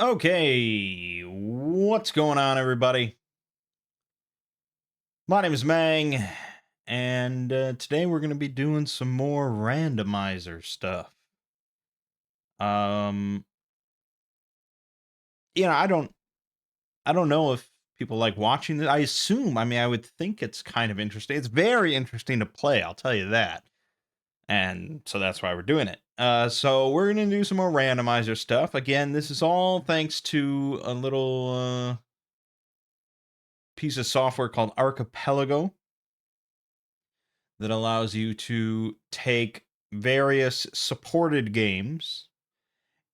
Okay, what's going on, everybody? My name is Mangg, and today we're going to be doing some more randomizer stuff. Um, I don't know if people like watching this. I assume, I would think it's kind of interesting. It's very interesting to play, I'll tell you that. And so that's why we're doing it. So we're going to do some more randomizer stuff. Again, this is all thanks to a little piece of software called Archipelago that allows you to take various supported games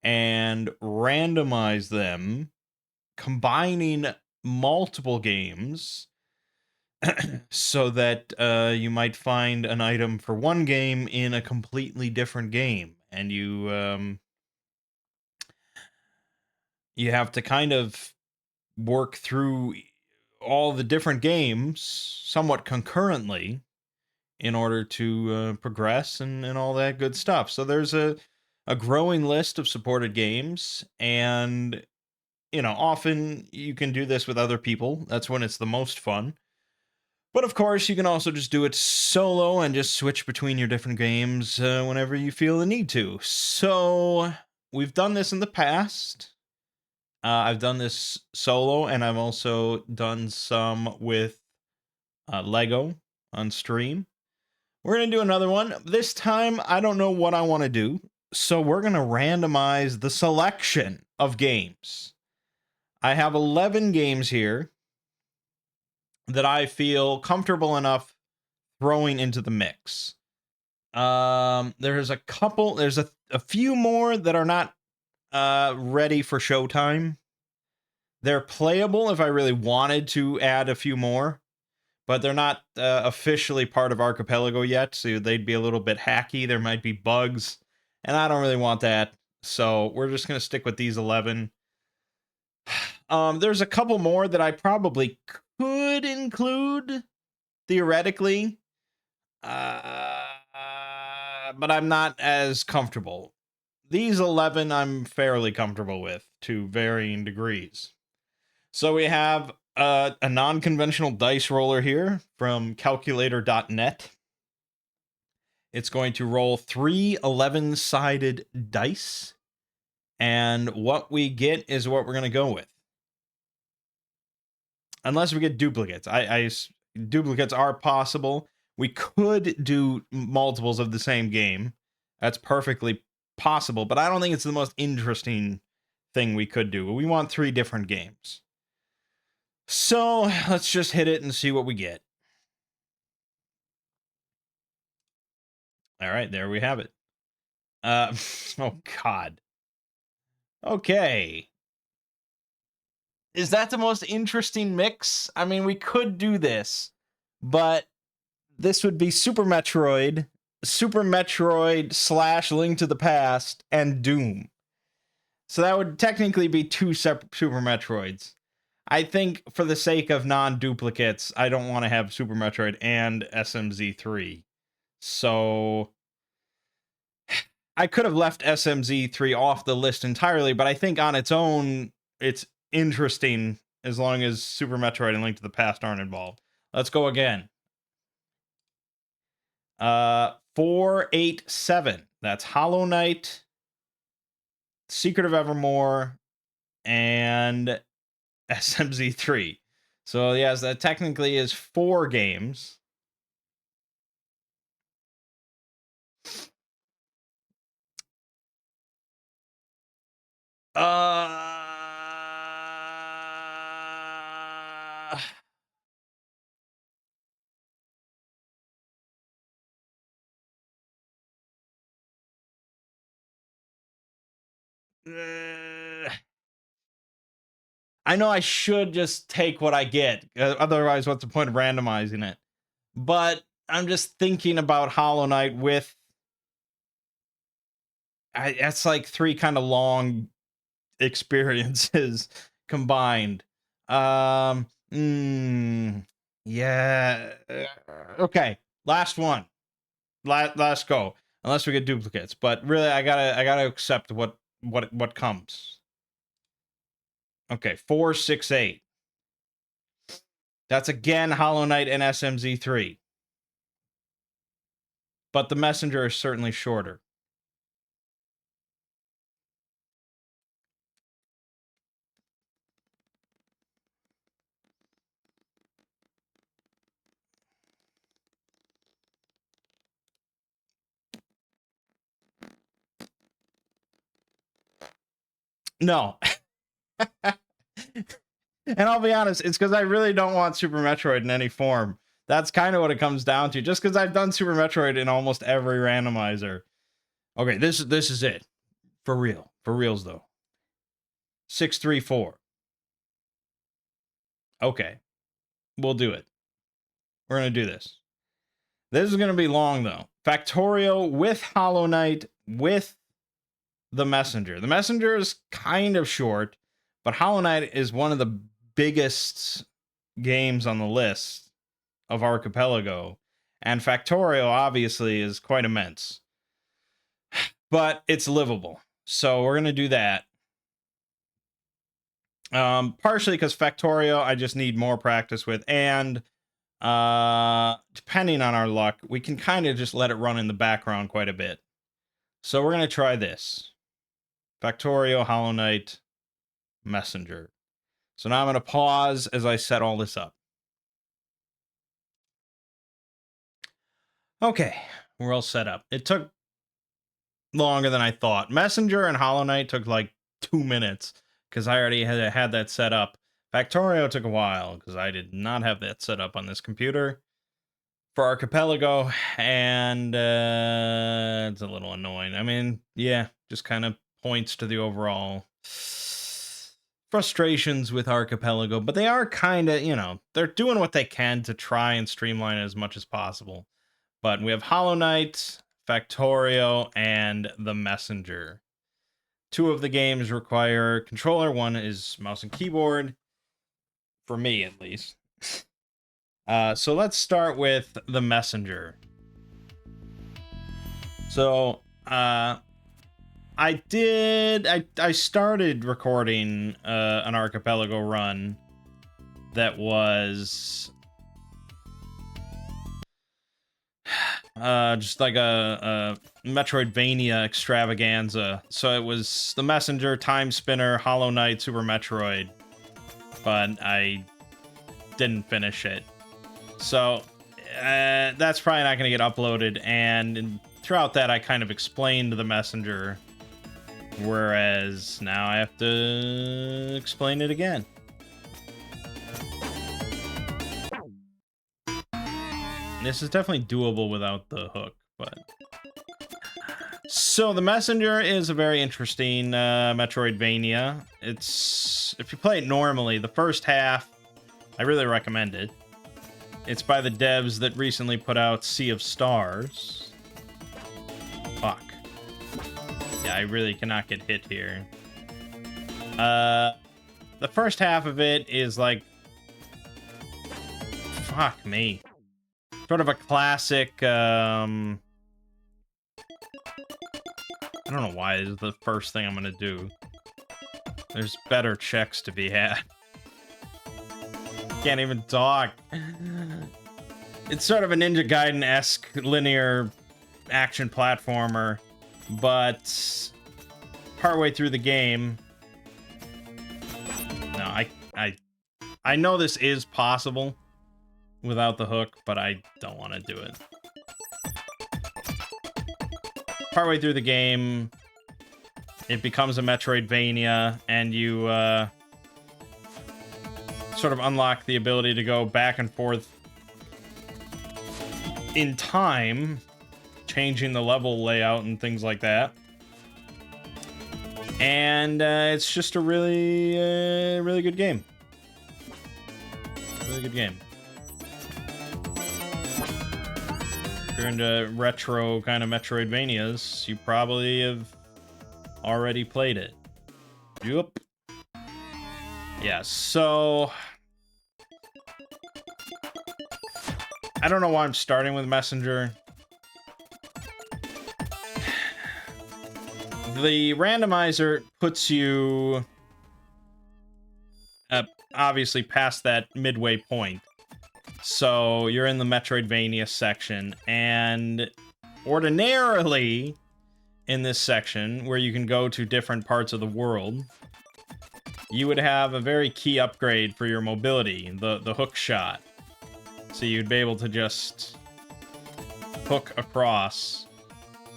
and randomize them, combining multiple games so that you might find an item for one game in a completely different game. And you have to kind of work through all the different games somewhat concurrently in order to progress and all that good stuff. So there's a growing list of supported games, and often you can do this with other people. That's when it's the most fun. But of course, you can also just do it solo and just switch between your different games whenever you feel the need to. So we've done this in the past. I've done this solo, and I've also done some with Lego on stream. We're going to do another one. This time, I don't know what I want to do. So we're going to randomize the selection of games. I have 11 games here that I feel comfortable enough throwing into the mix. There's a few more that are not ready for showtime. They're playable if I really wanted to add a few more, but they're not officially part of Archipelago yet, so they'd be a little bit hacky. There might be bugs, and I don't really want that. So we're just going to stick with these 11. There's a couple more that I probably could include, theoretically, but I'm not as comfortable. These 11 I'm fairly comfortable with to varying degrees. So we have a non-conventional dice roller here from calculator.net. It's going to roll 3 11-sided dice, and what we get is what we're going to go with. Unless we get duplicates. Duplicates are possible. We could do multiples of the same game. That's perfectly possible, but I don't think it's the most interesting thing we could do. We want 3 different games. So let's just hit it and see what we get. All right, there we have it. Oh God. Okay. Is that the most interesting mix? I mean, we could do this, but this would be Super Metroid / Link to the Past, and Doom. So that would technically be 2 separate Super Metroids. I think for the sake of non-duplicates, I don't want to have Super Metroid and SMZ3. So I could have left SMZ3 off the list entirely, but I think on its own, it's interesting as long as Super Metroid and Link to the Past aren't involved. Let's go again. 487. That's Hollow Knight, Secret of Evermore, and SMZ3. So yes, that technically is 4 games. I know I should just take what I get. Otherwise, what's the point of randomizing it? But I'm just thinking about Hollow Knight with. That's like 3 kind of long experiences combined. Yeah. Okay. Last one. Last go. Unless we get duplicates, but really, I gotta accept what comes. Okay, 468. That's again Hollow Knight and SMZ3. But the Messenger is certainly shorter. No. And I'll be honest, it's because I really don't want Super Metroid in any form. That's kind of what it comes down to. Just because I've done Super Metroid in almost every randomizer. Okay, this is it. For real. For reals, though. 634. Okay. We'll do it. We're going to do this. This is going to be long, though. Factorio with Hollow Knight with the Messenger. The Messenger is kind of short, but Hollow Knight is one of the biggest games on the list of Archipelago, and Factorio obviously is quite immense, but it's livable. So we're gonna do that. Partially because Factorio I just need more practice with, and depending on our luck, we can kind of just let it run in the background quite a bit. So we're gonna try this. Factorio, Hollow Knight, Messenger. So now I'm going to pause as I set all this up. Okay, we're all set up. It took longer than I thought. Messenger and Hollow Knight took like 2 minutes because I already had that set up. Factorio took a while because I did not have that set up on this computer for Archipelago, and it's a little annoying. I mean, yeah, just kind of points to the overall frustrations with Archipelago, but they are kind of, they're doing what they can to try and streamline it as much as possible. But we have Hollow Knight, Factorio, and The Messenger. 2 of the games require controller. 1 is mouse and keyboard, for me at least. So let's start with The Messenger. So, I started recording an Archipelago run that was just like a Metroidvania extravaganza. So it was The Messenger, Time Spinner, Hollow Knight, Super Metroid, but I didn't finish it. So that's probably not going to get uploaded, and throughout that I kind of explained The Messenger, whereas now I have to explain it again. This is definitely doable without the hook, but... So, The Messenger is a very interesting Metroidvania. It's... If you play it normally, the first half, I really recommend it. It's by the devs that recently put out Sea of Stars. Fuck. Yeah, I really cannot get hit here. The first half of it is like... Fuck me. Sort of a classic, I don't know why this is the first thing I'm gonna do. There's better checks to be had. Can't even talk. It's sort of a Ninja Gaiden-esque linear action platformer, but partway through the game... No, I know this is possible without the hook, but I don't want to do it. Partway through the game, it becomes a Metroidvania, and you sort of unlock the ability to go back and forth in time, changing the level layout and things like that. And it's just a really, really good game. Really good game. If you're into retro kind of Metroidvanias, you probably have already played it. Yup. Yeah, so... I don't know why I'm starting with Messenger. The randomizer puts you obviously past that midway point. So you're in the Metroidvania section, and ordinarily in this section, where you can go to different parts of the world, you would have a very key upgrade for your mobility, the hook shot. So you'd be able to just hook across,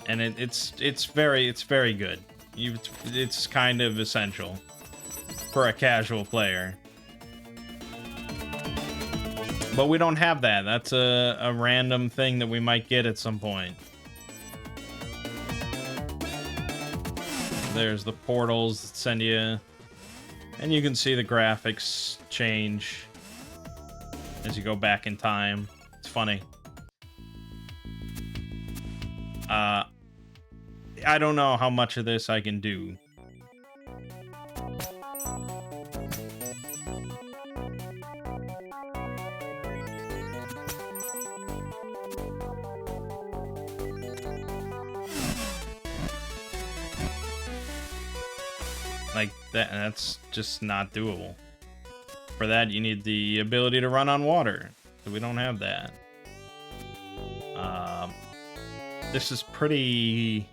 and it's very good. It's kind of essential for a casual player. But we don't have that. That's a random thing that we might get at some point. There's the portals that send you, and you can see the graphics change as you go back in time. It's funny. I don't know how much of this I can do. Like, that's just not doable. For that, you need the ability to run on water. So we don't have that. This is pretty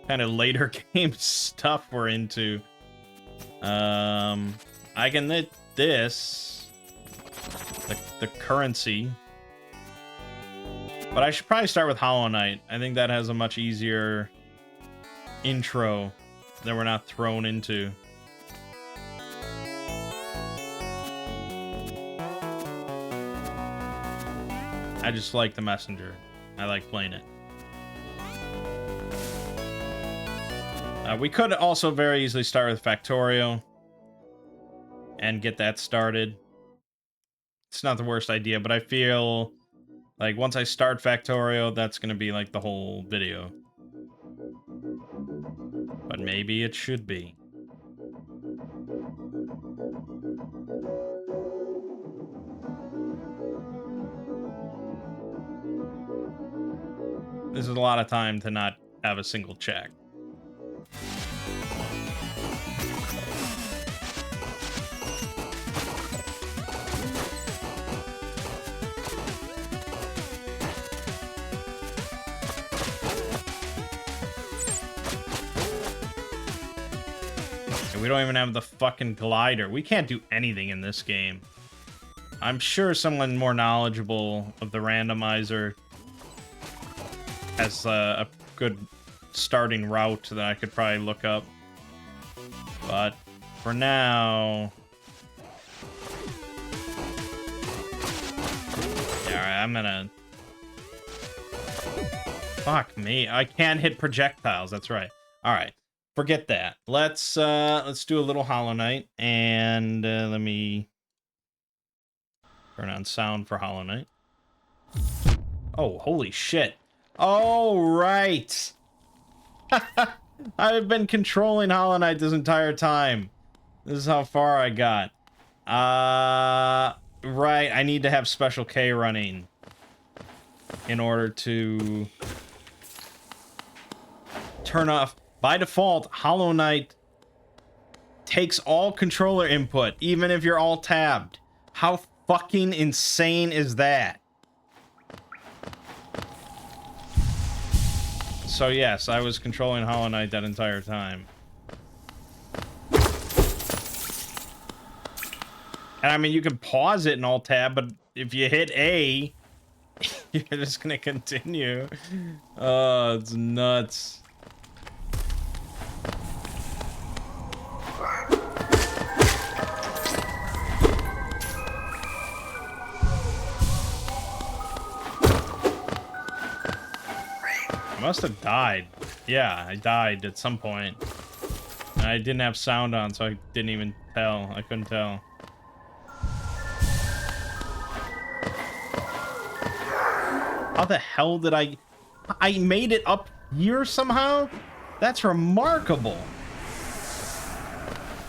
kind of later game stuff we're into. I can hit this. The currency. But I should probably start with Hollow Knight. I think that has a much easier intro that we're not thrown into. I just like the messenger. I like playing it. We could also very easily start with Factorio and get that started. It's not the worst idea, but I feel like once I start Factorio, that's going to be like the whole video. But maybe it should be. This is a lot of time to not have a single check. We don't even have the fucking glider. We can't do anything in this game. I'm sure someone more knowledgeable of the randomizer has a good starting route that I could probably look up. But for now... Yeah, alright, I'm gonna... Fuck me. I can't hit projectiles, that's right. Alright. Forget that. Let's do a little Hollow Knight, and let me turn on sound for Hollow Knight. Oh, holy shit. Oh, right. I've been controlling Hollow Knight this entire time. This is how far I got. Right, I need to have Special K running in order to turn off. By default, Hollow Knight takes all controller input, even if you're all tabbed. How fucking insane is that? So yes, I was controlling Hollow Knight that entire time. And I mean, you can pause it in alt tab, but if you hit A, you're just gonna continue. Oh, it's nuts. I must have died. Yeah, I died at some point. I didn't have sound on, so I didn't even tell. I couldn't tell. How the hell did I made it up here somehow? That's remarkable.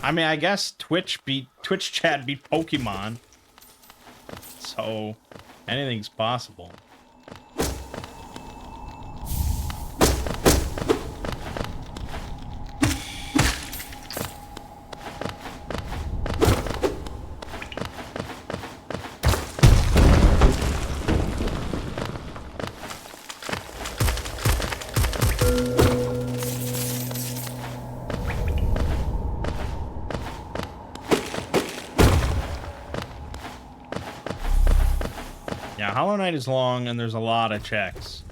I mean, I guess Twitch chat beat Pokemon. So, anything's possible. Yeah, Hollow Knight is long, and there's a lot of checks.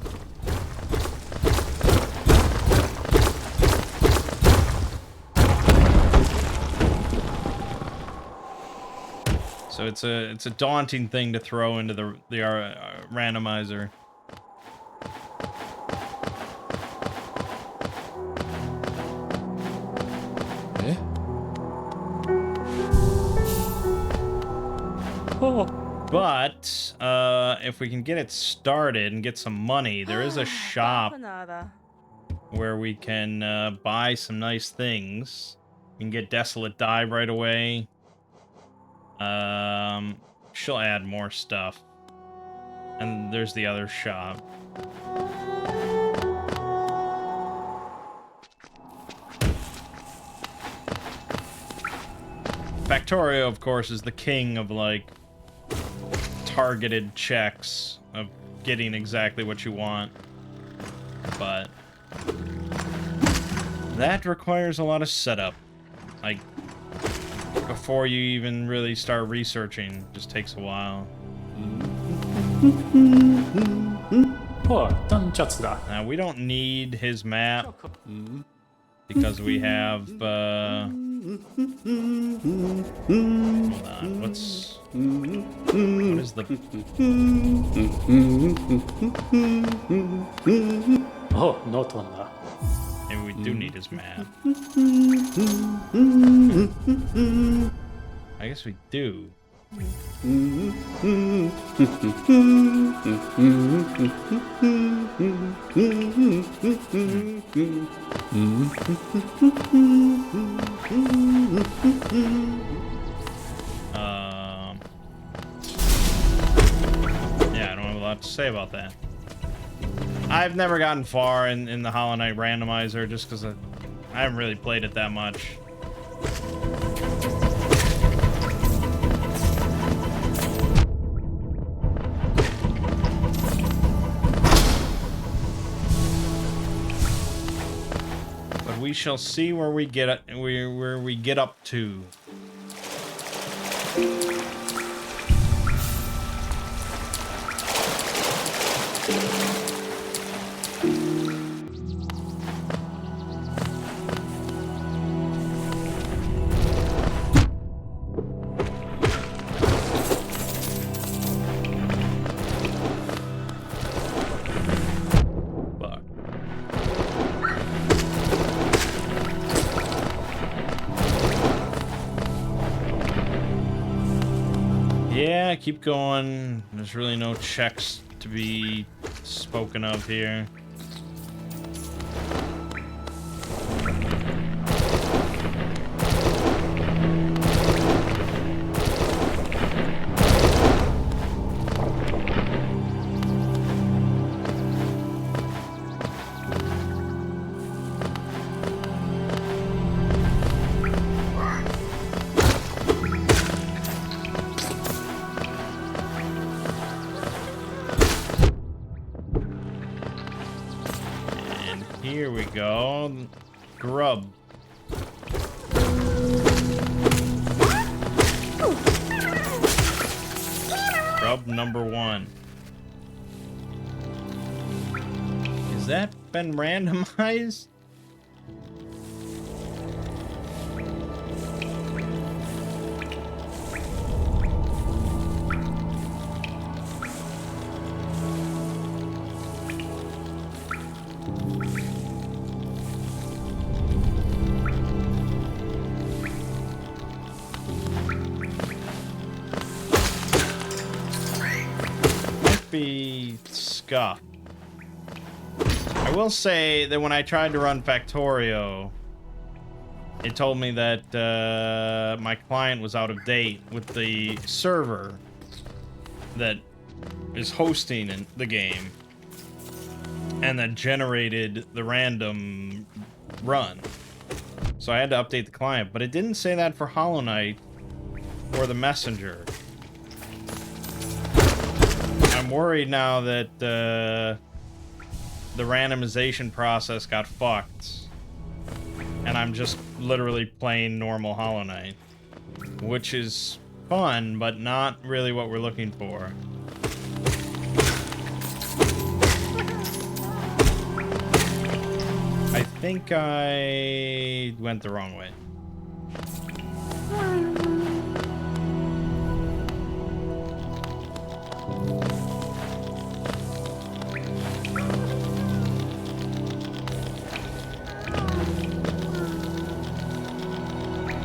So it's a daunting thing to throw into the randomizer. Eh? Oh. But if we can get it started and get some money, there is a shop where we can buy some nice things. You can get Desolate Dive right away. She'll add more stuff. And there's the other shop. Factorio, of course, is the king of, like, targeted checks of getting exactly what you want. But that requires a lot of setup. Like, before you even really start researching, just takes a while. Now, we don't need his map because we have, hold on, what is the... Oh, not on that. Maybe we do need his map. I guess we do. Yeah, I don't have a lot to say about that. I've never gotten far in the Hollow Knight randomizer just because I haven't really played it that much. But we shall see where we get up to. Yeah, keep going. There's really no checks to be spoken of here. Here we go. Grub. Grub number 1. Has that been randomized? Be scuffed. I will say that when I tried to run Factorio, it told me that my client was out of date with the server that is hosting the game and that generated the random run. So I had to update the client, but it didn't say that for Hollow Knight or the Messenger. I'm worried now that the randomization process got fucked, and I'm just literally playing normal Hollow Knight, which is fun, but not really what we're looking for. I think I went the wrong way.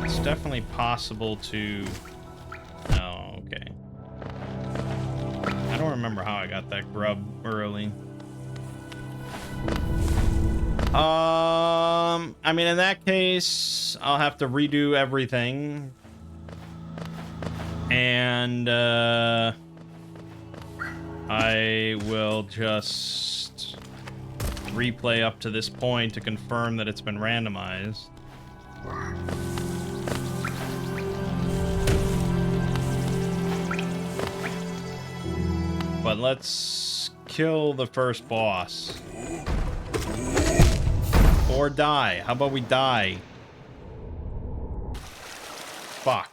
It's definitely possible to... Oh, okay. I don't remember how I got that grub early. I mean, in that case, I'll have to redo everything. And, I will just replay up to this point to confirm that it's been randomized. But let's kill the first boss. Or die. How about we die? Fuck.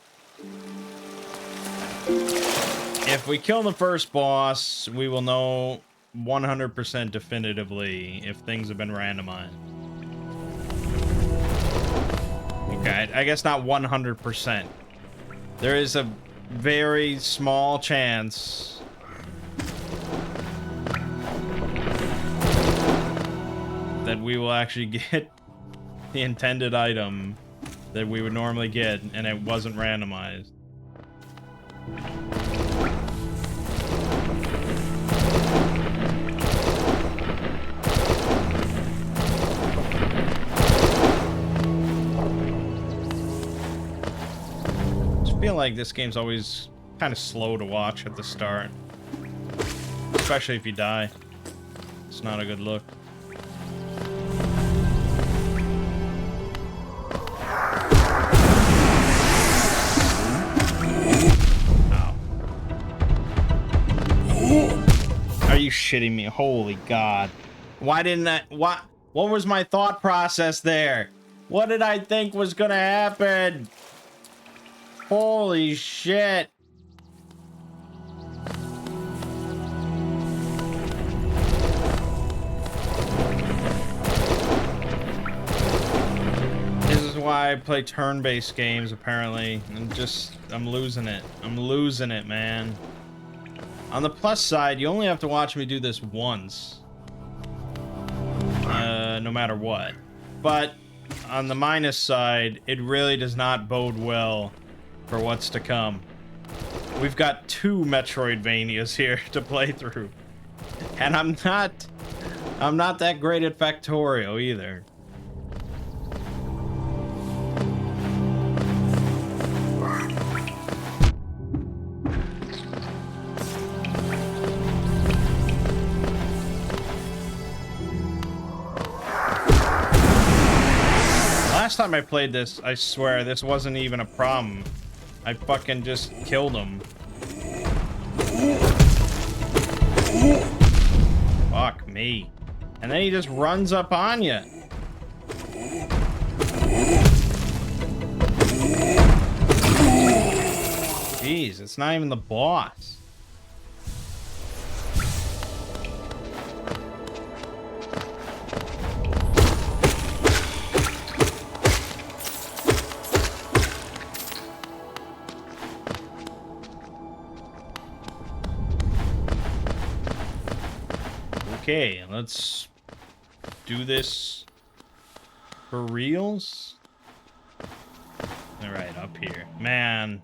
If we kill the first boss, we will know 100% definitively if things have been randomized. Okay, I guess not 100%. There is a very small chance that we will actually get the intended item that we would normally get, and it wasn't randomized. I feel like this game's always kind of slow to watch at the start, especially if you die. It's not a good look. Are you shitting me? Holy God. Why didn't I... What was my thought process there? What did I think was gonna happen? Holy shit. This is why I play turn-based games, apparently. I'm losing it. I'm losing it, man. On the plus side, you only have to watch me do this once. No matter what. But on the minus side, it really does not bode well for what's to come. We've got 2 Metroidvanias here to play through. And I'm not that great at Factorio either. Last time I played this, I swear, this wasn't even a problem. I fucking just killed him. Fuck me. And then he just runs up on you. Jeez, it's not even the boss. Okay, let's do this for reals. All right, up here. Man,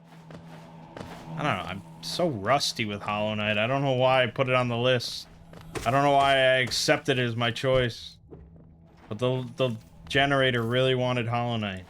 I don't know. I'm so rusty with Hollow Knight. I don't know why I put it on the list. I don't know why I accepted it as my choice. But the generator really wanted Hollow Knight.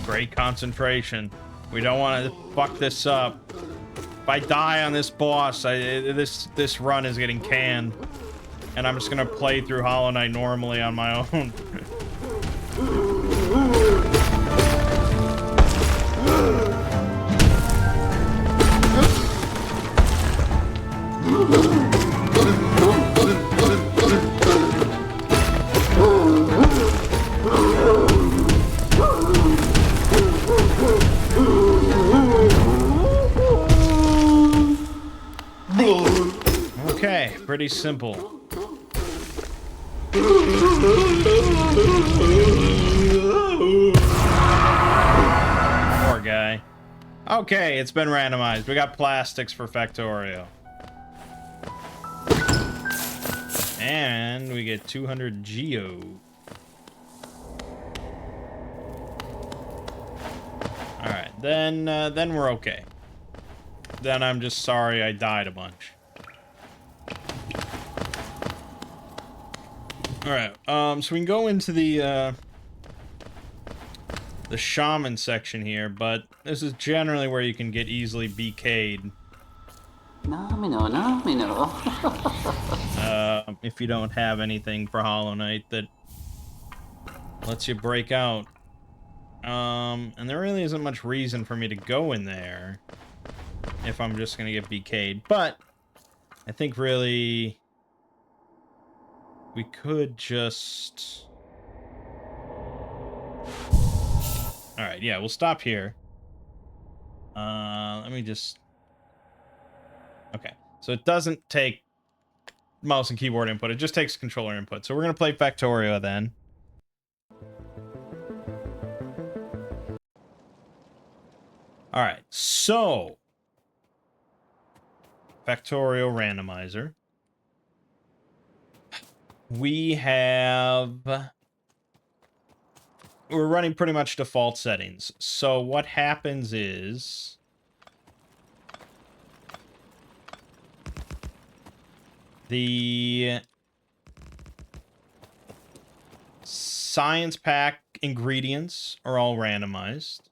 Great concentration. We don't want to fuck this up. If I die on this boss, this run is getting canned. And I'm just gonna play through Hollow Knight normally on my own. Okay, pretty simple. Poor guy. Okay, it's been randomized. We got plastics for Factorio. And we get 200 Geo. Alright, then we're okay. Then I'm just sorry I died a bunch. Alright, so we can go into the shaman section here, but this is generally where you can get easily BK'd. If you don't have anything for Hollow Knight that lets you break out. And there really isn't much reason for me to go in there if I'm just gonna get BK'd, but I think really we could just... Alright, yeah, we'll stop here. Let me just... Okay, so it doesn't take mouse and keyboard input, it just takes controller input. So we're gonna play Factorio then. Alright, so... Factorio randomizer. We have... We're running pretty much default settings. So what happens is... The... Science pack ingredients are all randomized.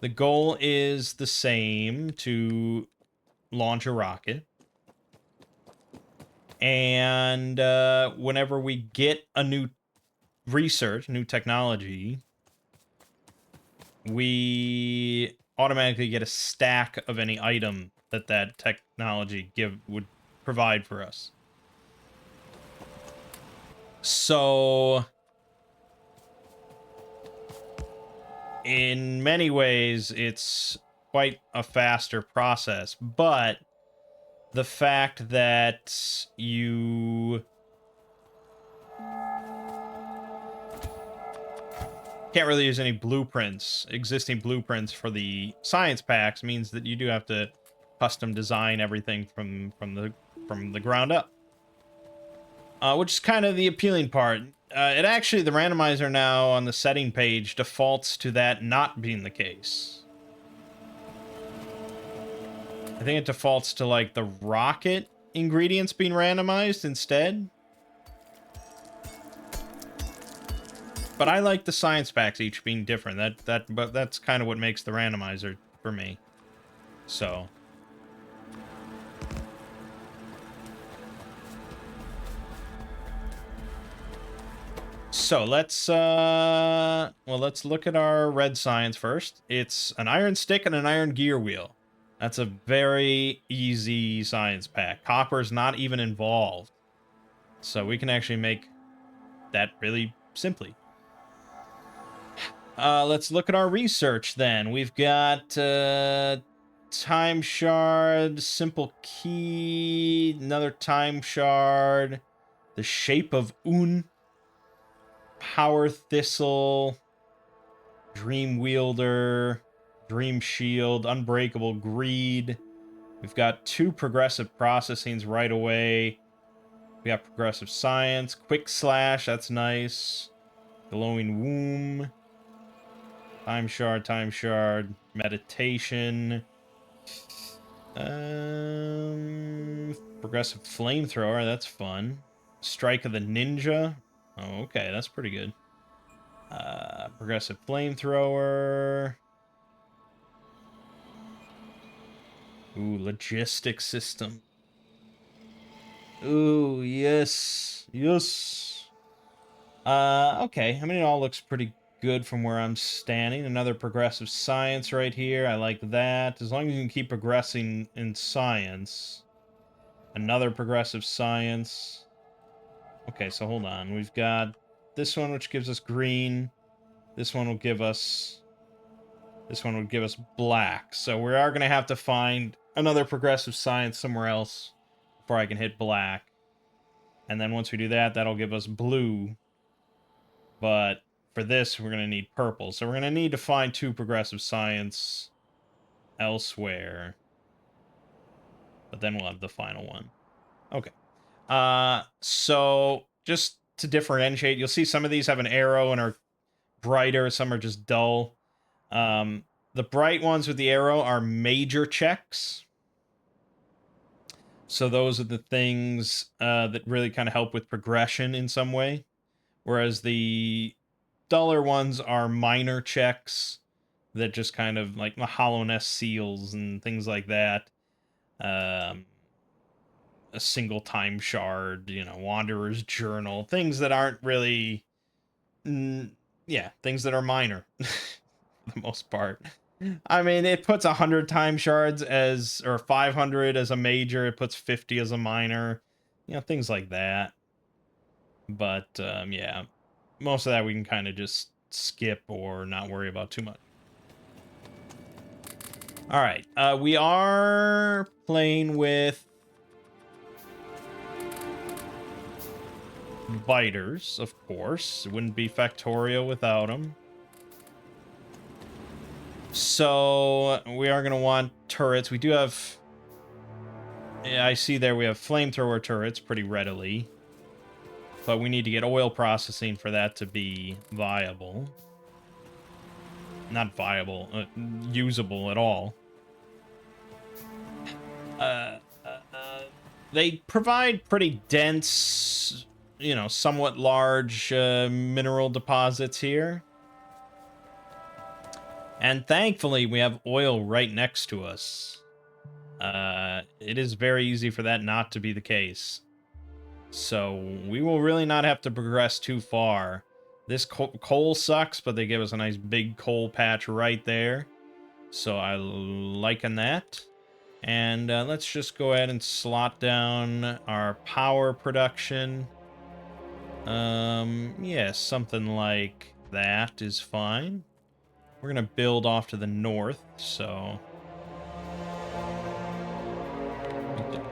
The goal is the same, to launch a rocket. And whenever we get a new research, new technology, we automatically get a stack of any item that that technology would provide for us. So in many ways it's quite a faster process, but the fact that you can't really use any blueprints, existing blueprints for the science packs, means that you do have to custom design everything from the ground up, which is kind of the appealing part. It actually, the randomizer now on the setting page defaults to that not being the case. I think it defaults to like the rocket ingredients being randomized instead. But I like the science packs each being different. But that's kind of what makes the randomizer for me. So. So let's look at our red science first. It's an iron stick and an iron gear wheel. That's a very easy science pack. Copper's not even involved. So we can actually make that really simply. Let's look at our research then. We've got time shard, simple key, another time shard, the shape of Un, power thistle, dream wielder, dream shield, unbreakable greed. We've got 2 progressive processings right away. We got progressive science, quick slash, that's nice. Glowing womb. Time shard, meditation. Progressive flamethrower, that's fun. Strike of the ninja. Oh, okay, that's pretty good. Progressive flamethrower. Ooh, logistic system. Ooh, yes. Yes. Okay. I mean, it all looks pretty good from where I'm standing. Another progressive science right here. I like that. As long as you can keep progressing in science. Another progressive science. Okay, so hold on. We've got this one, which gives us green. This one will give us... This one would give us black. So we are going to have to find another progressive science somewhere else before I can hit black. And then once we do that, that'll give us blue. But for this, we're going to need purple. So we're going to need to find 2 progressive science elsewhere. But then we'll have the final one. Okay. So just to differentiate, you'll see some of these have an arrow and are brighter. Some are just dull. The bright ones with the arrow are major checks. So those are the things that really kind of help with progression in some way. Whereas the duller ones are minor checks that just kind of like the hollow nest seals and things like that. A single time shard, Wanderer's Journal, things that aren't really, yeah, things that are minor for the most part. I mean, it puts 100 time shards as, or 500 as a major, it puts 50 as a minor, things like that. But, yeah, most of that we can kind of just skip or not worry about too much. All right, we are playing with biters, of course. It wouldn't be Factorio without them. So we are going to want turrets. We do have... Yeah, I see there we have flamethrower turrets pretty readily. But we need to get oil processing for that to be viable. Not viable, usable at all. They provide pretty dense, somewhat large mineral deposits here. And thankfully, we have oil right next to us. It is very easy for that not to be the case. So we will really not have to progress too far. This coal sucks, but they give us a nice big coal patch right there. So I liken that. And let's just go ahead and slot down our power production. Yeah, something like that is fine. We're going to build off to the north, so...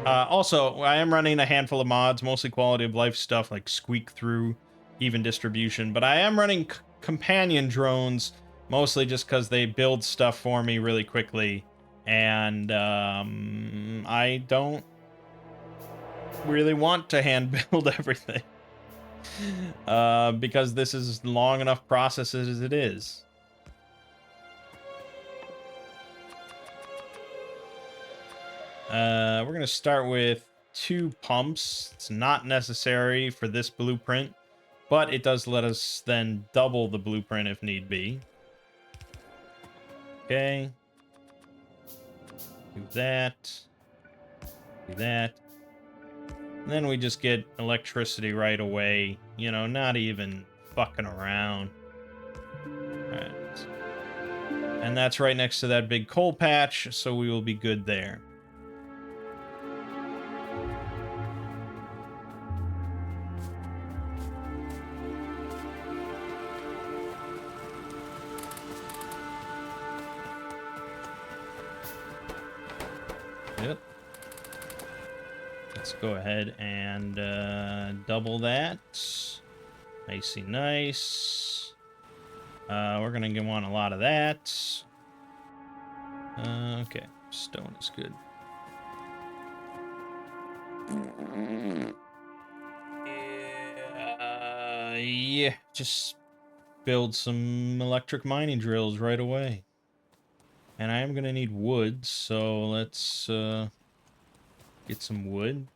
Also, I am running a handful of mods, mostly quality of life stuff like squeak through, even distribution. But I am running companion drones, mostly just because they build stuff for me really quickly. And I don't really want to hand build everything. Because this is long enough processes as it is. We're going to start with 2 pumps. It's not necessary for this blueprint, but it does let us then double the blueprint if need be. Okay. Do that. Do that. And then we just get electricity right away. Not even fucking around. Alright. And that's right next to that big coal patch, so we will be good there. Yep. Let's go ahead and double that. Nicey nice. We're gonna want a lot of that. Okay, stone is good. Yeah, just build some electric mining drills right away. And I am gonna need wood, so let's get some wood.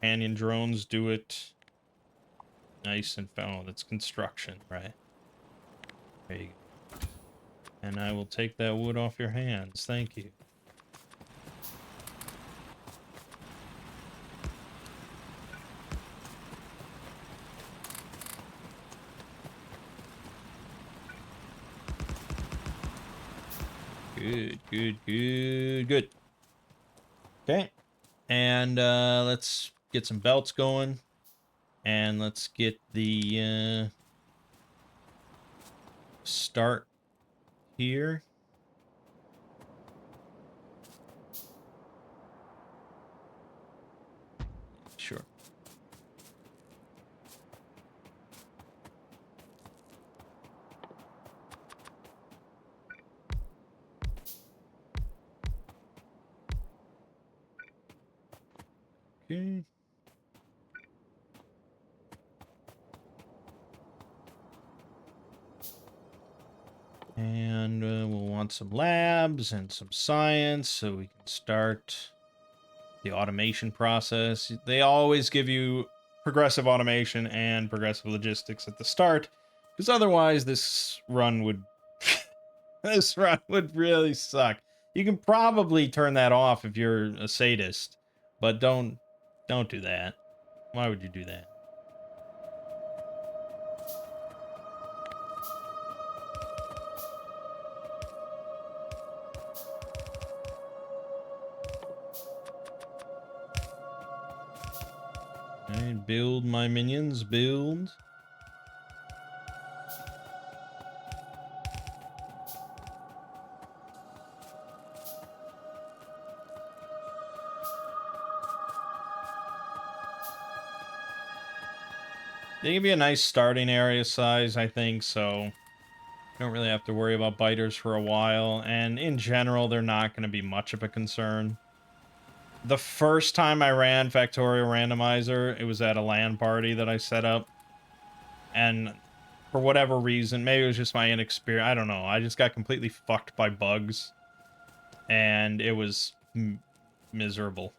Canyon drones do it nice and oh, that's construction, right? There you go. And I will take that wood off your hands. Thank you. Good, good, good, good. Okay. And let's get some belts going. And let's get the start here. Sure. Okay. And we'll want some labs and some science so we can start the automation process. They always give you progressive automation and progressive logistics at the start, because otherwise this run would this run would really suck. You can probably turn that off if you're a sadist, but don't do that. Why would you do that? Alright, build my minions, build. They give you a nice starting area size, I think, so you don't really have to worry about biters for a while, and in general, they're not going to be much of a concern. The first time I ran Factorio Randomizer, it was at a LAN party that I set up, and for whatever reason, maybe it was just my inexperience, I don't know, I just got completely fucked by bugs, and it was miserable.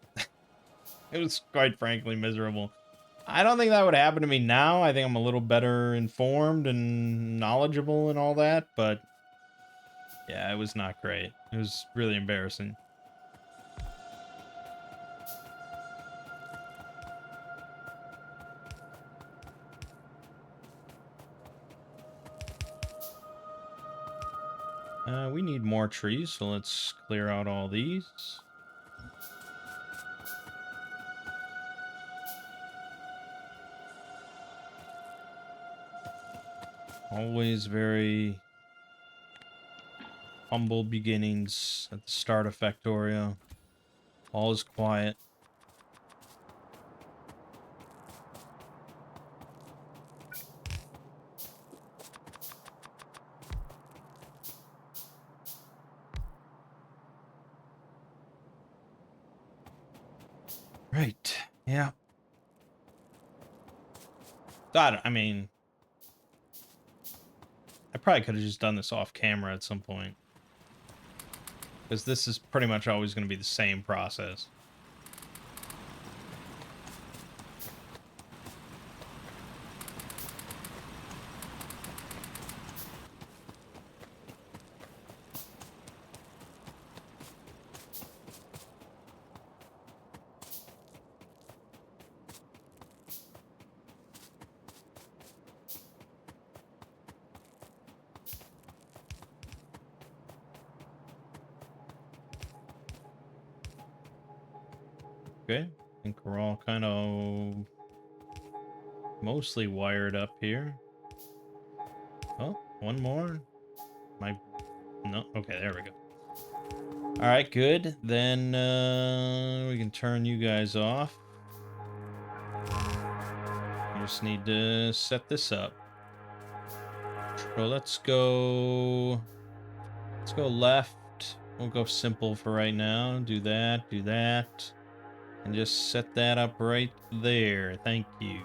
It was quite frankly miserable. I don't think that would happen to me now. I think I'm a little better informed and knowledgeable and all that, but yeah, it was not great. It was really embarrassing. We need more trees, so let's clear out all these. Always very humble beginnings at the start of Factorio. All is quiet. Right. Yeah. God, I mean, I probably could have just done this off camera at some point, because this is pretty much always going to be the same process. Okay, I think we're all kind of mostly wired up here. Oh, one more. My no. Okay, there we go. All right, good. Then we can turn you guys off. I just need to set this up. So let's go. Let's go left. We'll go simple for right now. Do that. Do that. And just set that up right there. Thank you.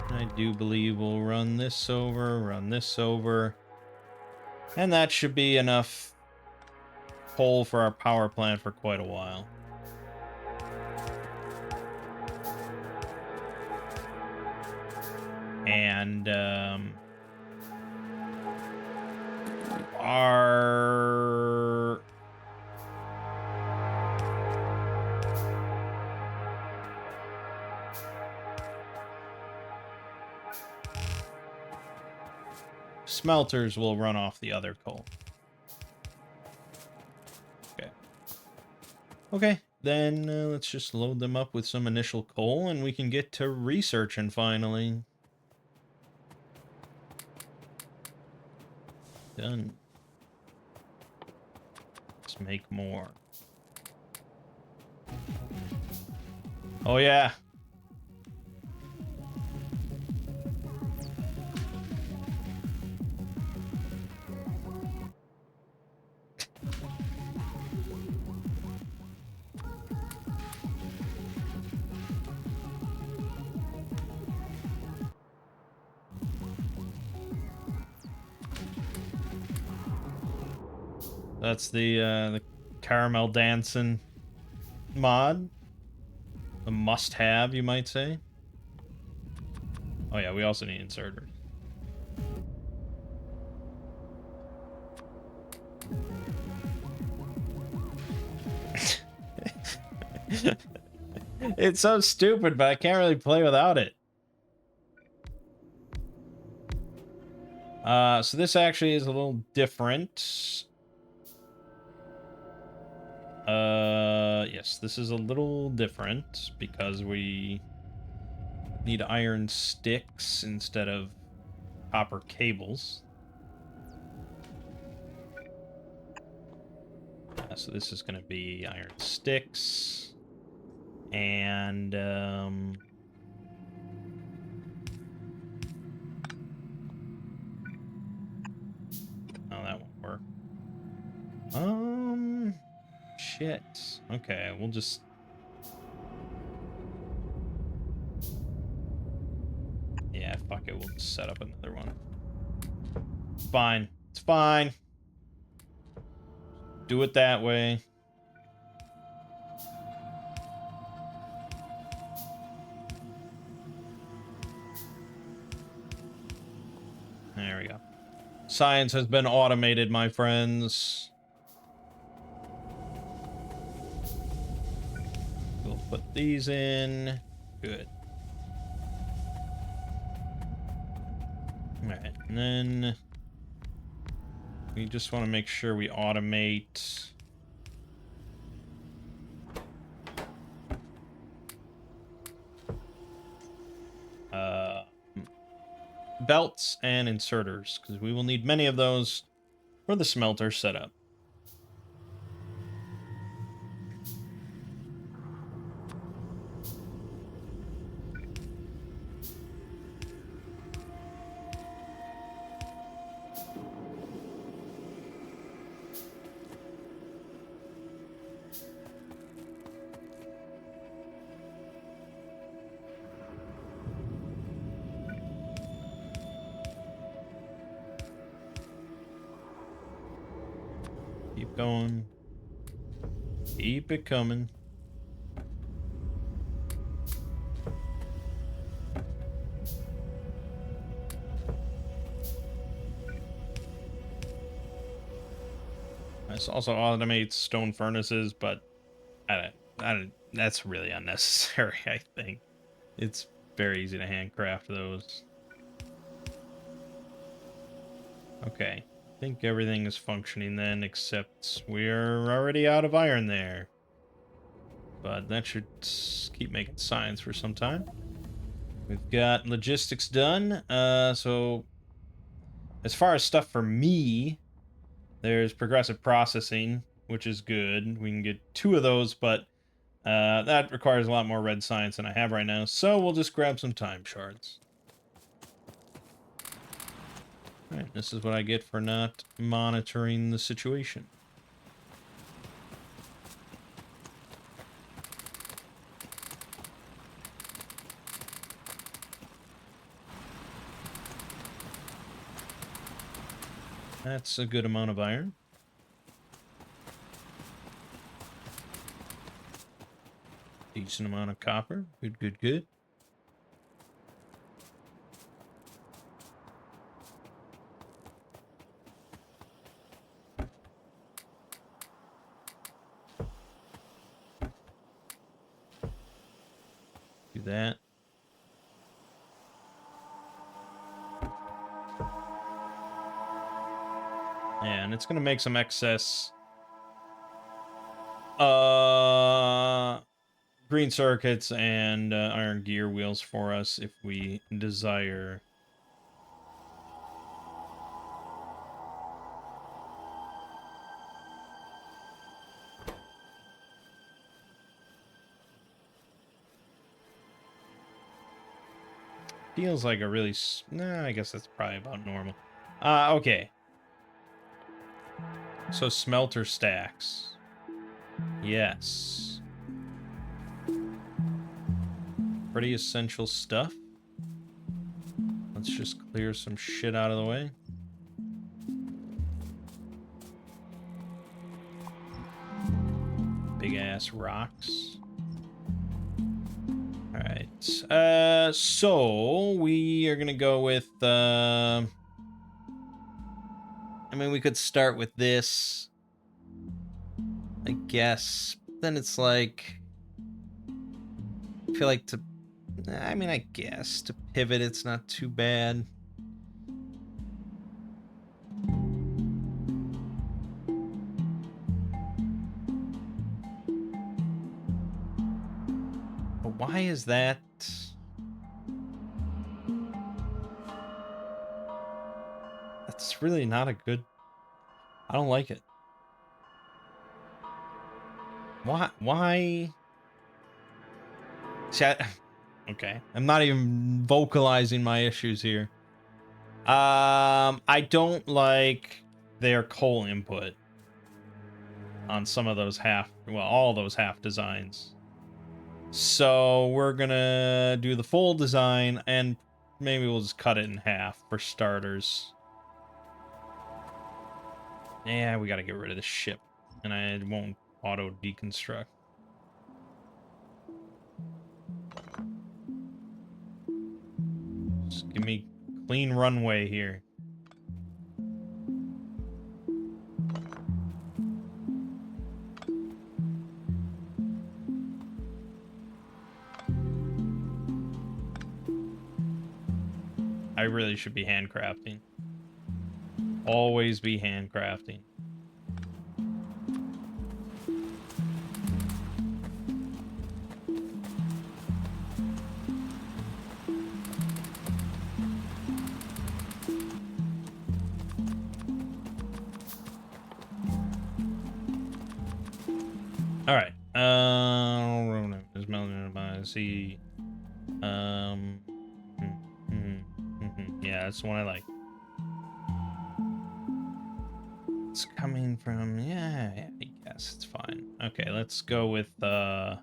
And I do believe we'll run this over, and that should be enough coal for our power plant for quite a while. And our smelters will run off the other coal. Okay, then let's just load them up with some initial coal and we can get to researching finally. Done. Let's make more. Oh yeah. That's the caramel dancing mod. A must-have, you might say. Oh yeah, we also need inserters. It's so stupid, but I can't really play without it. So this actually is a little different. Yes, this is a little different because we need iron sticks instead of copper cables. So this is going to be iron sticks. And, oh, that won't work. Shit. Okay, we'll just... Yeah, fuck it, we'll just set up another one. It's fine. It's fine. Do it that way. There we go. Science has been automated, my friends. We'll put these in. Good. Alright, and then we just want to make sure we automate belts and inserters, because we will need many of those for the smelter setup. Keep going. Keep it coming. This also automates stone furnaces, but that's really unnecessary, I think. It's very easy to handcraft those. Okay. I think everything is functioning then, except we're already out of iron there. But that should keep making science for some time. We've got logistics done. So as far as stuff for me, there's progressive processing, which is good. We can get 2 of those, but that requires a lot more red science than I have right now. So we'll just grab some time shards. Alright, this is what I get for not monitoring the situation. That's a good amount of iron. Decent amount of copper. Good, good, good. Do that. Yeah, and it's gonna make some excess. green circuits and iron gear wheels for us if we desire. Feels like a really... Nah, I guess that's probably about normal. Okay. So smelter stacks. Yes. Pretty essential stuff. Let's just clear some shit out of the way. Big ass rocks. Alright. So we are gonna go with I mean, we could start with this, I guess. Then it's like, I feel like to, I mean, I guess to pivot, it's not too bad. But why is that? That's really not a good, I don't like it. Why? See, okay, I'm not even vocalizing my issues here. I don't like their coal input on some of those all those half designs. So we're gonna do the full design, and maybe we'll just cut it in half for starters. Yeah, we gotta get rid of the ship, and I won't auto deconstruct. Just give me clean runway here. I really should be handcrafting. Always be handcrafting. All right. See. Yeah, that's the one I like. It's coming from, yeah, I guess it's fine. Okay, let's go with that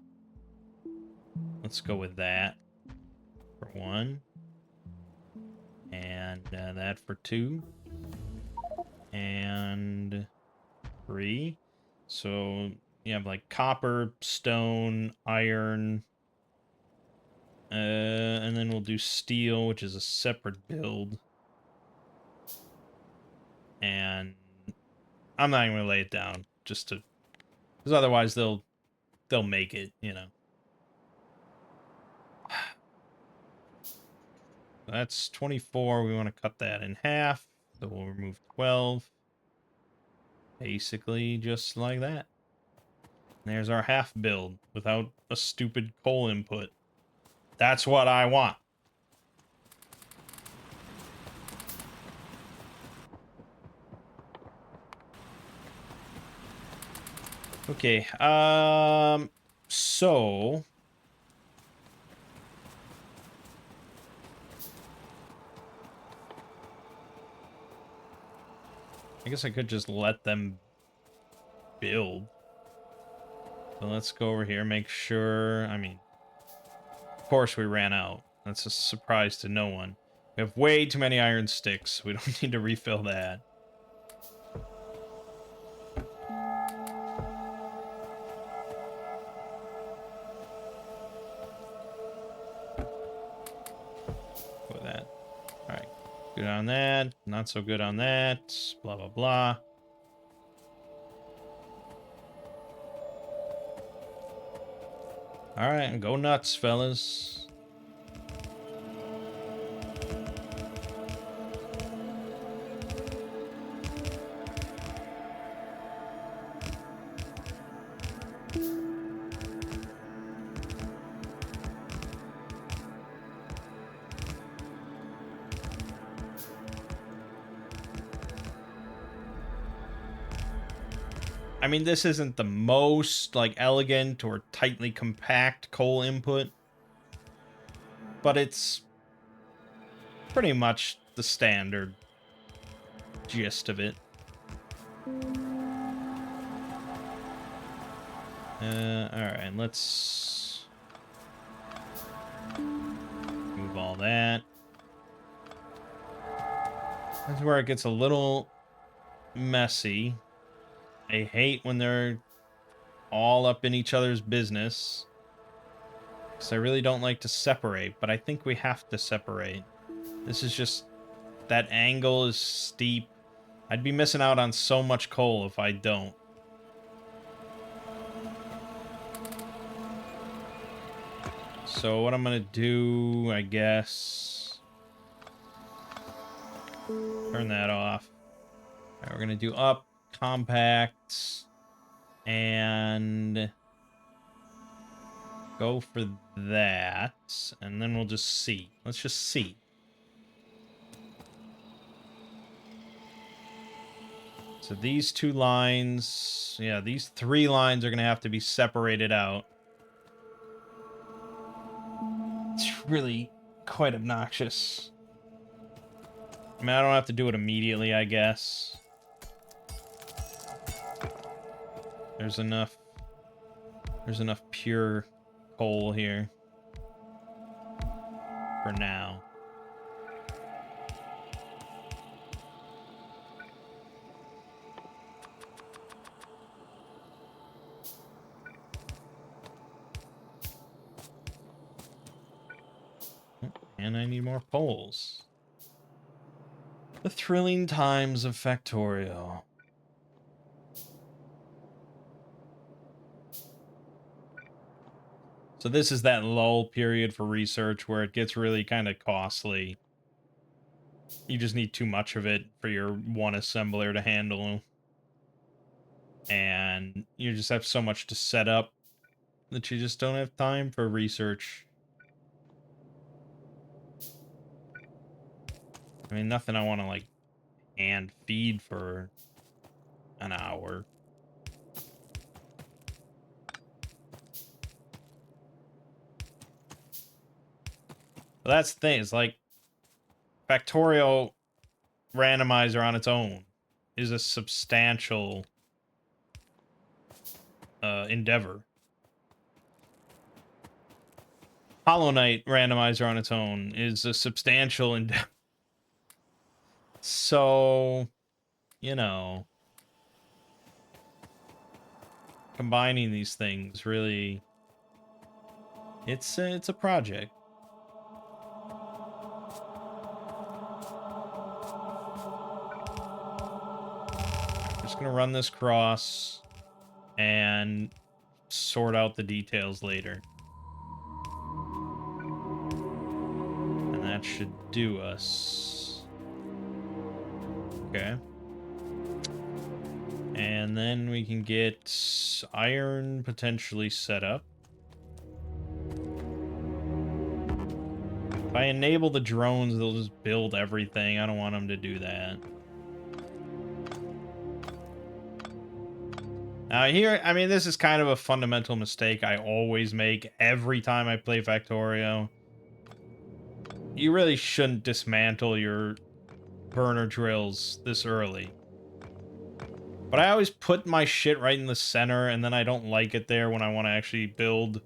for 1. And that for 2. And 3. So you have like copper, stone, iron, and then we'll do steel, which is a separate build. And I'm not even gonna lay it down just to, because otherwise they'll make it, you know. That's 24. We want to cut that in half, so we'll remove 12. Basically, just like that. There's our half build without a stupid coal input. That's what I want. Okay, so I guess I could just let them build. So let's go over here, make sure, I mean, of course we ran out. That's a surprise to no one. We have way too many iron sticks. We don't need to refill that. With that. Alright. Good on that. Not so good on that. Blah, blah, blah. Alright, go nuts, fellas. I mean, this isn't the most, like, elegant or tightly compact coal input, but it's pretty much the standard gist of it. Alright, let's move all that. That's where it gets a little messy. I hate when they're all up in each other's business, because I really don't like to separate, but I think we have to separate. This is just, that angle is steep. I'd be missing out on so much coal if I don't. So what I'm gonna do, I guess, turn that off. All right, we're gonna do up, compact, and go for that, and then we'll just see. Let's just see. So these two lines, yeah, these three lines are gonna have to be separated out. It's really quite obnoxious. I mean, I don't have to do it immediately, I guess. There's enough pure coal here for now. And I need more poles. The thrilling times of Factorio. So this is that lull period for research where it gets really kind of costly. You just need too much of it for your one assembler to handle. And you just have so much to set up that you just don't have time for research. I mean, nothing I want to, like, hand feed for an hour. But that's the thing, it's like, Factorio randomizer on its own is a substantial endeavor. Hollow Knight randomizer on its own is a substantial endeavor. So, you know, combining these things really, it's a project. Just gonna run this cross and sort out the details later. And that should do us. Okay. And then we can get iron potentially set up. If I enable the drones, they'll just build everything. I don't want them to do that. Now here, I mean, this is kind of a fundamental mistake I always make every time I play Factorio. You really shouldn't dismantle your burner drills this early. But I always put my shit right in the center, and then I don't like it there when I want to actually build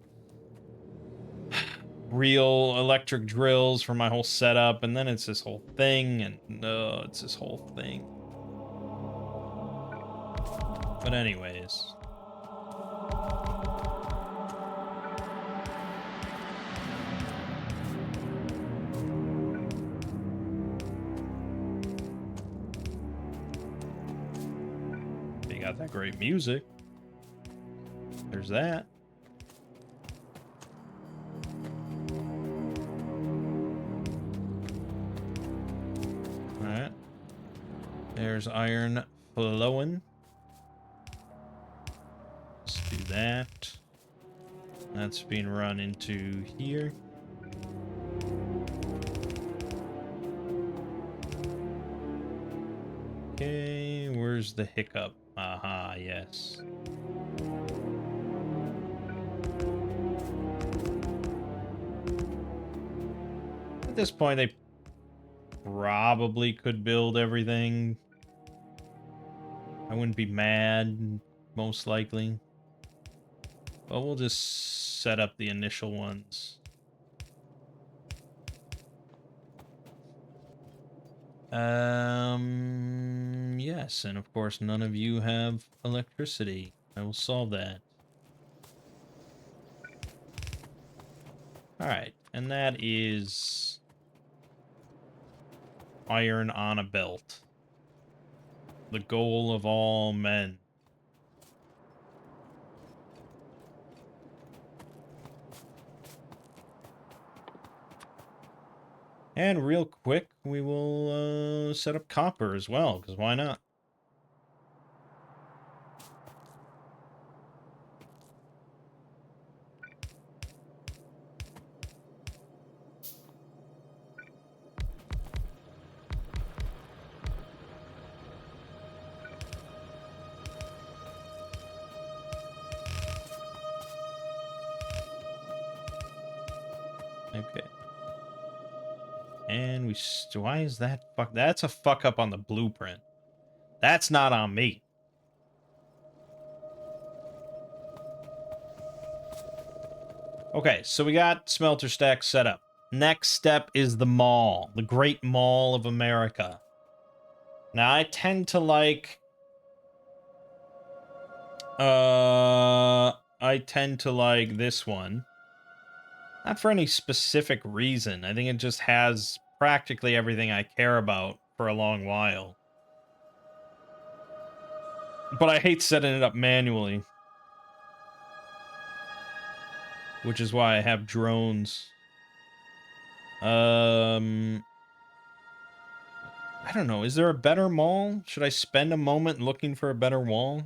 real electric drills for my whole setup, and then it's this whole thing, and no, it's this whole thing. But anyways. They got that great music. There's that. Alright. There's iron flowing. Let's do that. That's being run into here. Okay, where's Where's the hiccup? Aha, yes. At this point, they probably could build everything. I wouldn't be mad, most likely. But we'll just set up the initial ones. Yes, and of course none of you have electricity. I will solve that. Alright, and that is iron on a belt. The goal of all men. And real quick, we will set up copper as well, because why not? Okay. And why is that fuck? That's a fuck up on the blueprint. That's not on me. Okay, so we got smelter stack set up. Next step is the mall, the Great Mall of America. Now I tend to like this one. Not for any specific reason. I think it just has practically everything I care about for a long while. But I hate setting it up manually. Which is why I have drones. I don't know. Is there a better mall? Should I spend a moment looking for a better wall?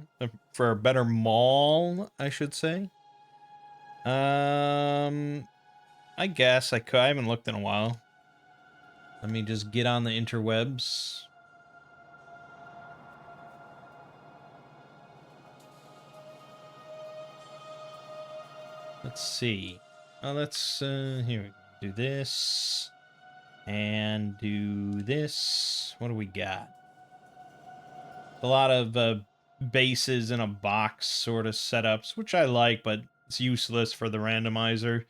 For a better mall, I should say. I guess I could. I haven't looked in a while. Let me just get on the interwebs. Let's see. Oh, let's here we go. Do this and do this. What do we got? A lot of bases in a box sort of setups, which I like, but it's useless for the randomizer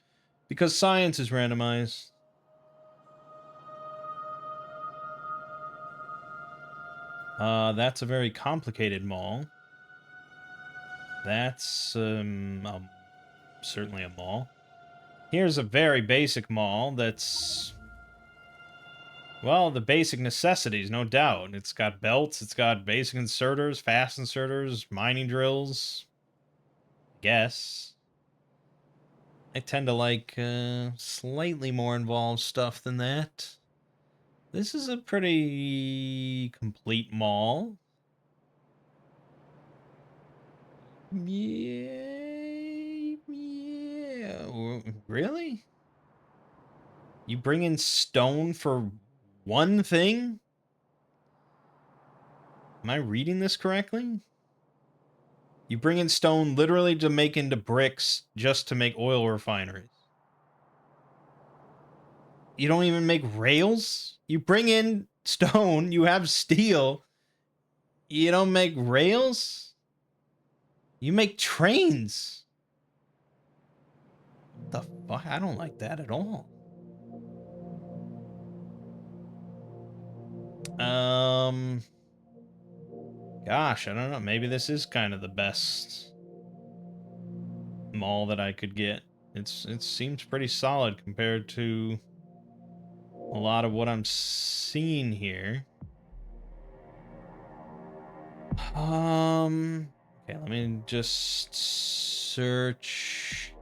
because science is randomized. That's a very complicated mall. That's certainly a mall. Here's a very basic mall that's, well, the basic necessities, no doubt. It's got belts, it's got basic inserters, fast inserters, mining drills. Guess. I tend to like slightly more involved stuff than that. This is a pretty complete mall. Yeah. Really? You bring in stone for one thing? Am I reading this correctly? You bring in stone literally to make into bricks just to make oil refineries. You don't even make rails? You bring in stone, you have steel. You don't make rails? You make trains. What the fuck? I don't like that at all. Gosh, I don't know. Maybe this is kind of the best mall that I could get. It seems pretty solid compared to a lot of what I'm seeing here. Okay, let me just search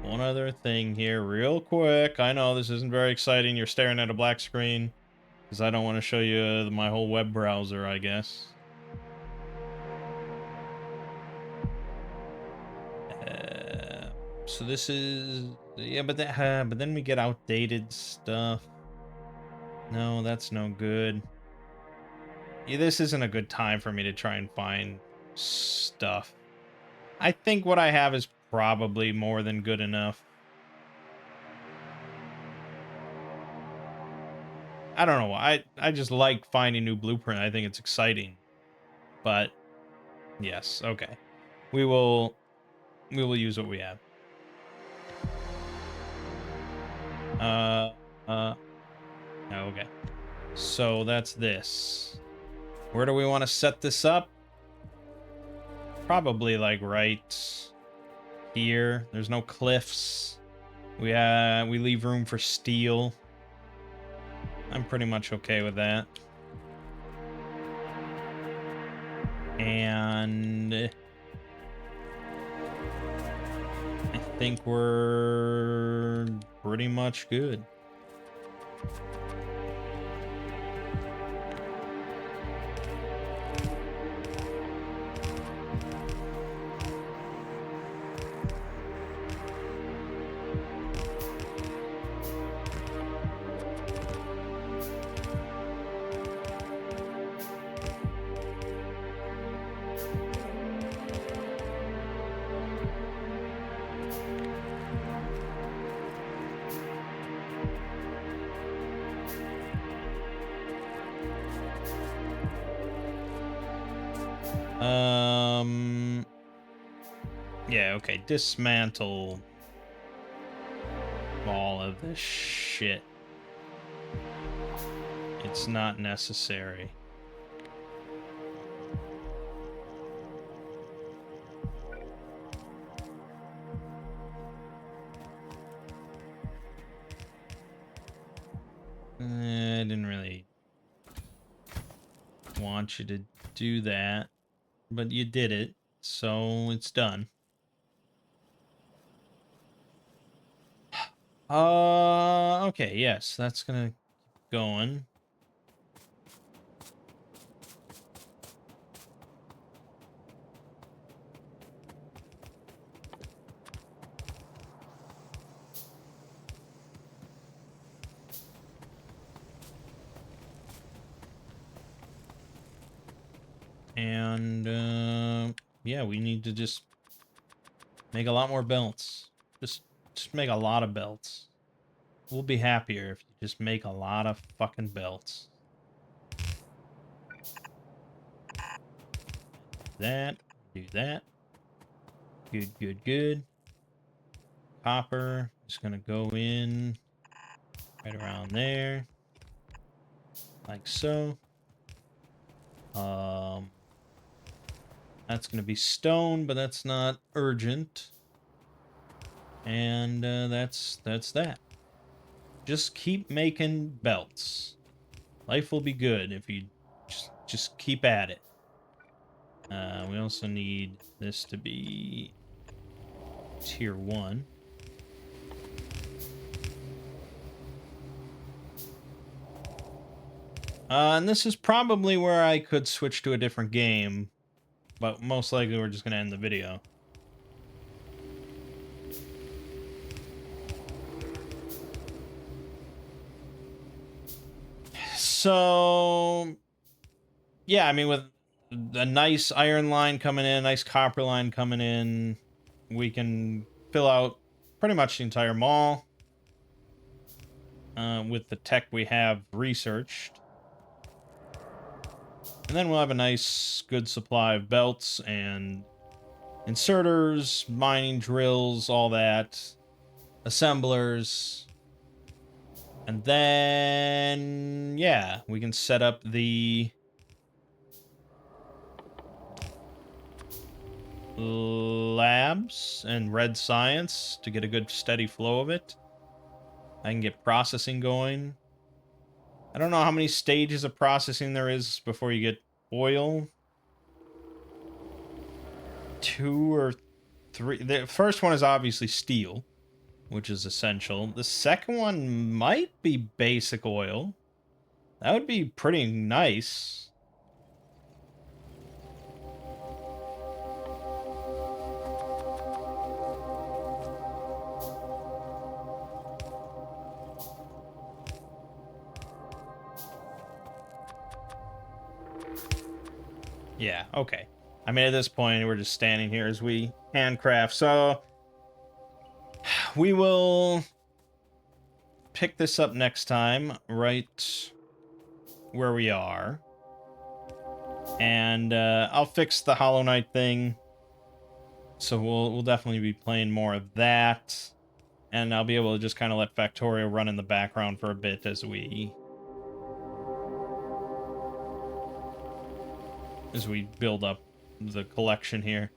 one other thing here real quick. I know this isn't very exciting. You're staring at a black screen because I don't want to show you my whole web browser, I guess. So this is, yeah, but then we get outdated stuff. No, that's no good. Yeah, this isn't a good time for me to try and find stuff. I think what I have is probably more than good enough. I don't know. I just like finding new blueprint. I think it's exciting. But yes, okay. We will use what we have. Uh okay. So that's this. Where do we want to set this up? Probably like right here. There's no cliffs. We leave room for steel. I'm pretty much okay with that. And I think we're pretty much good. Yeah, okay. Dismantle all of this shit. It's not necessary. I didn't really want you to do that, but you did it, so it's done. Okay, yes, that's gonna keep going. And yeah, we need to just make a lot more belts. Just make a lot of belts. We'll be happier if you just make a lot of fucking belts. That, do that. Good, good, good. Copper is gonna go in right around there. Like so. That's gonna be stone, but that's not urgent. And that's that. Just keep making belts. Life will be good if you just keep at it. We also need this to be tier 1. And this is probably where I could switch to a different game, but most likely we're just going to end the video. So, yeah, I mean, with a nice iron line coming in, a nice copper line coming in, we can fill out pretty much the entire mall with the tech we have researched. And then we'll have a nice, good supply of belts and inserters, mining drills, all that, assemblers. And then, yeah, we can set up the labs and red science to get a good steady flow of it. I can get processing going. I don't know how many stages of processing there is before you get oil. 2 or 3. The first one is obviously steel, which is essential. The second one might be basic oil. That would be pretty nice. Yeah, okay. I mean, at this point, we're just standing here as we handcraft. So we will pick this up next time, right where we are. And I'll fix the Hollow Knight thing. So we'll definitely be playing more of that. And I'll be able to just kind of let Factorio run in the background for a bit as we build up the collection here.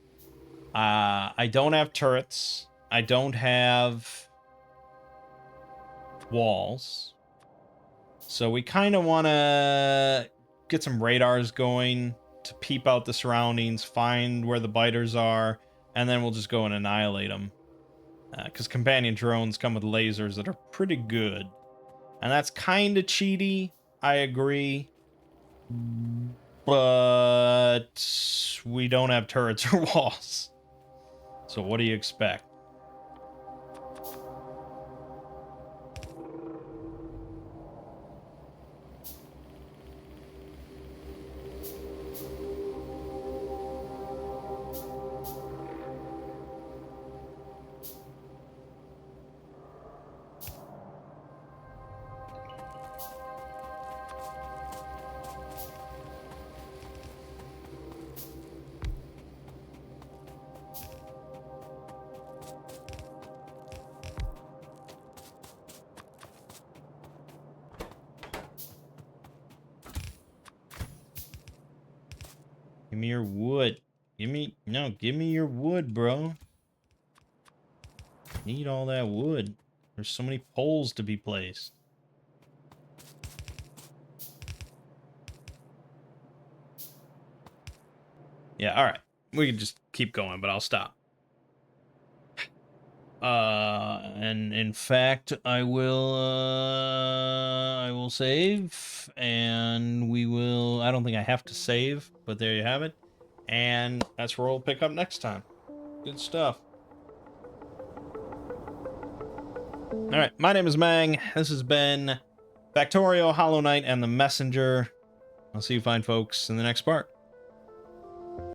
I don't have turrets. I don't have walls. So we kind of want to get some radars going to peep out the surroundings, find where the biters are, and then we'll just go and annihilate them. Because companion drones come with lasers that are pretty good. And that's kind of cheaty, I agree. But we don't have turrets or walls. So what do you expect? Give me your wood. Give me your wood, bro. Need all that wood. There's so many poles to be placed. Yeah, all right. We can just keep going, but I'll stop. And in fact, I will save, and I don't think I have to save, but there you have it. And that's where we'll pick up next time. Good stuff. All right, my name is Mangg. This has been Factorio, Hollow Knight, and the Messenger. I'll see you fine folks in the next part.